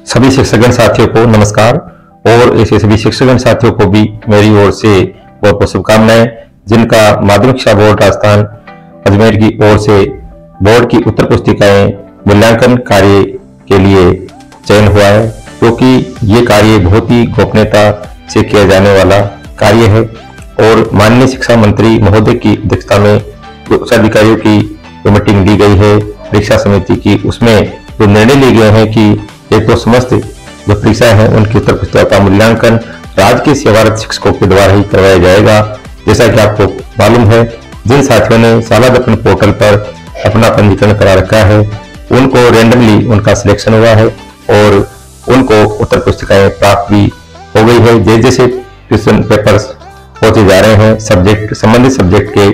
सभी शिक्षकगण साथियों को नमस्कार और ऐसे सभी शिक्षकगण साथियों को भी मेरी ओर से बहुत बहुत शुभकामनाएं, जिनका माध्यमिक शिक्षा बोर्ड राजस्थान अजमेर की ओर से बोर्ड की उत्तर पुस्तिकाएं मूल्यांकन कार्य के लिए चयन हुआ है, क्योंकि ये कार्य बहुत ही गोपनीयता से किया जाने वाला कार्य है। और माननीय शिक्षा मंत्री महोदय की अध्यक्षता में जो उच्च अधिकारियों की जो मीटिंग दी गई है परीक्षा समिति की, उसमें जो निर्णय लिए गए हैं कि एक तो समस्त जो परीक्षा है उनकी उत्तर पुस्तिका का मूल्यांकन राजकीय सेवारत शिक्षकों के द्वारा ही करवाया जाएगा। जैसा कि आपको मालूम है, जिन साथियों ने शाला दर्पण पोर्टल पर अपना पंजीकरण करा रखा है उनको रेंडमली उनका सिलेक्शन हुआ है और उनको उत्तर पुस्तिकाएं प्राप्त भी हो गई है। जैसे जैसे क्वेश्चन पेपर्स होते जा रहे हैं, संबंधित सब्जेक्ट के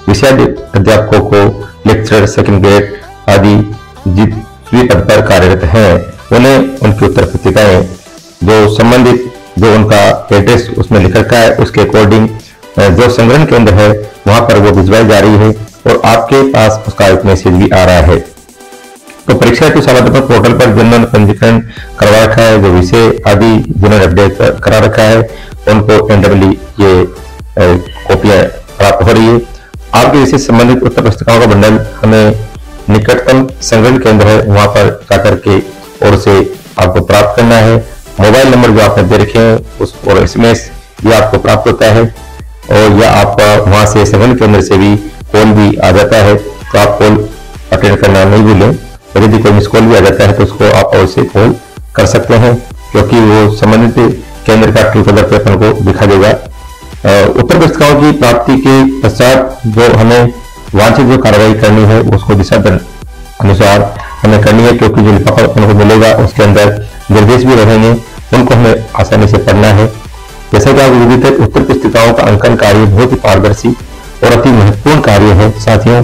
विषय अध्यापकों को लेक्चरर, सेकंड ग्रेड आदि जिस पद पर कार्यरत हैं उन्हें उनकी उत्तर पुस्तिकाएं जो संबंधित जो उनका एड्रेस उसमें लिख रखा है उसके अकॉर्डिंग जो संग्रहण केंद्र है वहां पर वो भिजवाई जा रही है और आपके पास उसका एक मैसेज भी आ रहा है। तो परीक्षा हेतु शाला दर्पण पोर्टल पर जिन्होंने पंजीकरण करवा रखा है, जो विषय आदि जिन्होंने अपडेट करा रखा है, उनको रेंडमली ये कॉपियां प्राप्त हो रही है। आपके विषय संबंधित उत्तर पुस्तिकाओं का बंडल हमें निकटतम संग्रहण केंद्र है वहां पर जाकर के और से आपको प्राप्त करना है। मोबाइल नंबर जो आपने दे रखे हैं उस और एसएमएस ये आपको प्राप्त होता है और या आप वहां से संग्रहण केंद्र से भी कॉल भी आ जाता है, तो आप कॉल अटेंड करना नहीं भूलें। और यदि कोई मिस कॉल भी आ जाता है तो उसको आप अवश्य कॉल कर सकते हैं, क्योंकि वो संबंधित केंद्र का ट्रू कलर पे अपन को दिखा देगा। उत्तर पुस्तिकाओं की प्राप्ति के पश्चात जो हमें वांछित जो कार्रवाई करनी है उसको दिशा अनुसार हमें करनी है, क्योंकि जो लिफाफा उनको मिलेगा उसके अंदर निर्देश भी रहेंगे, उनको हमें आसानी से पढ़ना है। जैसा कि आप विदित है, उत्तर पुस्तिकाओं का अंकन कार्य बहुत ही पारदर्शी और अति महत्वपूर्ण कार्य है। साथियों,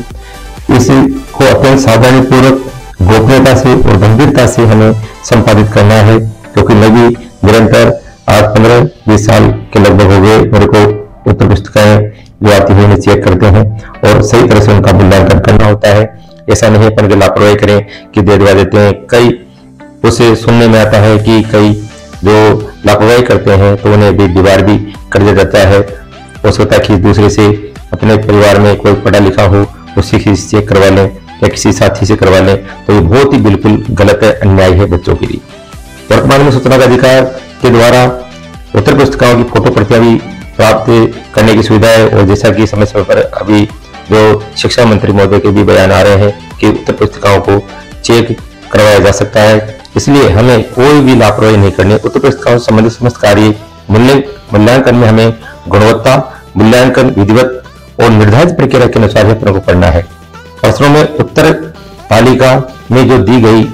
इसको अत्यंत सावधानी पूर्वक, गोपनीयता से और गंभीरता से हमें संपादित करना है, क्योंकि मैं भी निरंतर आज 15-20 साल के लगभग हो गए मेरे को उत्तर पुस्तिकाएं जो आती हुई उन्हें चेक करते हैं और सही तरह से उनका मूल्यांकन करना होता है। ऐसा नहीं अपन के लापरवाही करें कि दे दिवा देते हैं। कई उसे सुनने में आता है कि कई जो लापरवाही करते हैं तो उन्हें भी दीवार भी कर दिया जाता है। हो सकता है कि दूसरे से अपने परिवार में कोई पढ़ा लिखा हो उससे चेक करवा लें या किसी साथी से करवा लें, तो ये बहुत ही बिल्कुल गलत है, अन्याय है बच्चों के लिए। वर्तमान में सूचना का अधिकार के द्वारा उत्तर पुस्तिकाओं की फोटो प्रतियां भी प्राप्त करने की सुविधा है और जैसा कि समय समय पर अभी जो शिक्षा मंत्री महोदय के भी बयान आ रहे हैं कि उत्तर पुस्तिकाओं को चेक करवाया जा सकता है, इसलिए हमें कोई भी लापरवाही नहीं करनी। उत्तर पुस्तिकाओं से संबंधित समस्त कार्य मूल्यांकन में हमें गुणवत्ता मूल्यांकन विधिवत और निर्धारित प्रक्रिया के अनुसार अपने को पढ़ना है। प्रश्नों में उत्तर तालिका में जो दी गई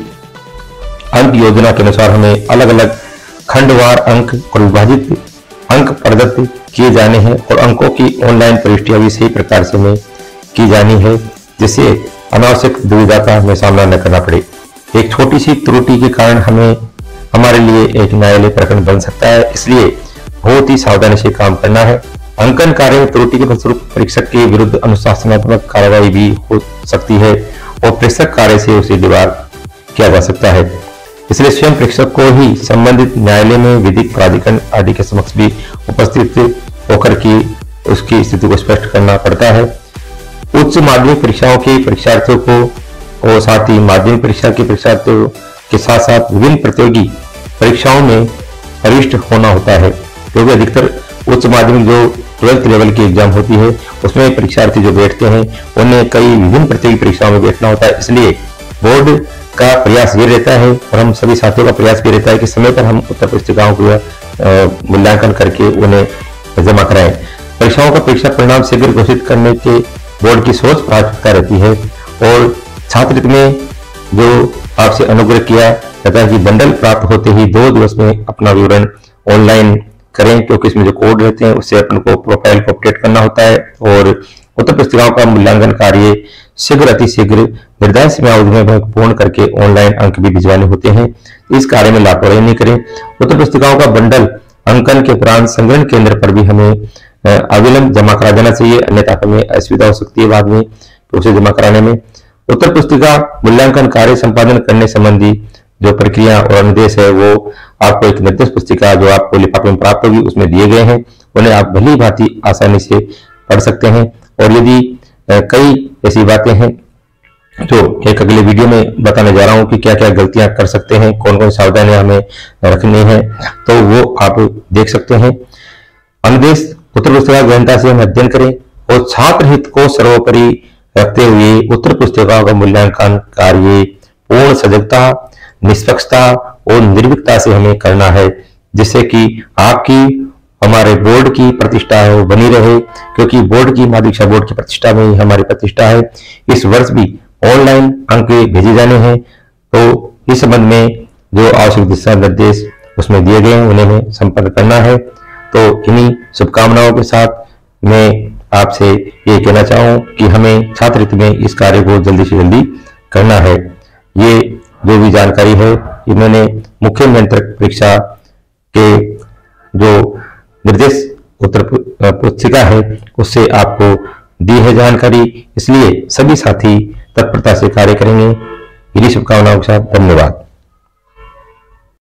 अंक योजना के अनुसार हमें अलग अलग खंडवार अंक और विभाजित अंक प्रदत्त किए जाने हैं और अंकों की ऑनलाइन प्रविष्टियां भी सही प्रकार से हमें की जानी है, जिससे अनावश्यक दुविधा का हमें सामना न करना पड़े। एक छोटी सी त्रुटि के कारण हमारे लिए एक न्यायालय प्रकरण बन सकता है, इसलिए बहुत ही सावधानी से काम करना है। अंकन कार्य में त्रुटि के फलस्वरूप परीक्षक के विरुद्ध अनुशासनात्मक कार्रवाई भी हो सकती है और परीक्षक कार्य से उसे दीवार किया जा सकता है। इसलिए स्वयं परीक्षक को ही संबंधित न्यायालय में विधिक प्राधिकरण आदि के समक्ष भी उपस्थित होकर की उसकी स्थिति को स्पष्ट करना पड़ता है। उच्च माध्यमिक परीक्षाओं के परीक्षार्थियों को और साथ ही माध्यमिक परीक्षा के परीक्षार्थियों के साथ साथ विभिन्न प्रतियोगी परीक्षाओं में प्रविष्ट होना होता है, क्योंकि अधिकतर उच्च माध्यमिक जो 12th लेवल की एग्जाम होती है उसमें परीक्षार्थी जो बैठते हैं उन्हें कई विभिन्न प्रतियोगी परीक्षाओं में बैठना होता है। इसलिए बोर्ड का प्रयास ये रहता है और हम सभी साथियों का प्रयास भी रहता है कि समय पर हम उत्तर पुस्तिकाओं का मूल्यांकन करके उन्हें जमा कराएं। परीक्षाओं का परीक्षा परिणाम शीघ्र घोषित करने के बोर्ड की सोच प्राथमिकता रहती है और छात्र में जो आपसे अनुग्रह किया जाता है कि बंडल प्राप्त होते ही 2 दिवस में अपना विवरण ऑनलाइन करें, क्योंकि इसमें जो कोड रहते हैं उससे अपन को प्रोफाइल को अपडेट करना होता है और उत्तर पुस्तिकाओं का मूल्यांकन कार्य शीघ्र अतिशीघ्र निर्धारित समयावधि में पूर्ण करके ऑनलाइन अंक भी भिजवाने होते हैं। इस कार्य में लापरवाही नहीं करें। उत्तर पुस्तिकाओं का बंडल अंकन के उपरांत संग्रहण केंद्र पर भी हमें अविलंब जमा करा देना चाहिए, अन्यथा हमें असुविधा हो सकती है बाद में उसे जमा कराने में। उत्तर पुस्तिका मूल्यांकन कार्य संपादन करने संबंधी जो प्रक्रिया और निर्देश है वो आपको एक निर्देश पुस्तिका जो आपको लिफाफे में प्राप्त होगी उसमें दिए गए हैं, उन्हें आप भली भांति आसानी से पढ़ सकते हैं। और यदि कई ऐसी बातें हैं जो एक अगले वीडियो में बताने जा रहा हूं कि क्या क्या गलतियां कर सकते हैं, कौन कौन सावधानियां हमें रखनी है, तो वो आप देख सकते हैं। अनुदेश उत्तर पुस्तिका गहनता से हम अध्ययन करें और छात्र हित को सर्वोपरि रखते हुए उत्तर पुस्तिका का मूल्यांकन कार्य पूर्ण सजगता, निष्पक्षता और निर्भीकता से हमें करना है, जिससे कि आपकी हमारे बोर्ड की प्रतिष्ठा है वो बनी रहे, क्योंकि बोर्ड की माध्यमिक शिक्षा बोर्ड की प्रतिष्ठा में ही हमारी प्रतिष्ठा है। इस वर्ष भी ऑनलाइन अंक भेजे जाने हैं, तो इस संबंध में जो आवश्यक दिशा निर्देश उसमें दिए गए हैं उन्हें हमें संपन्न करना है। तो इन्हीं शुभकामनाओं के साथ मैं आपसे ये कहना चाहूँ कि हमें छात्र हित में इस कार्य को जल्दी से जल्दी करना है। ये जो भी जानकारी है ये मैंने मुख्य नियंत्रक परीक्षा के जो निर्देश उत्तर पुस्तिका है उससे आपको दी है जानकारी, इसलिए सभी साथी तत्परता से कार्य करेंगे। इन्हीं शुभकामनाओं के साथ धन्यवाद।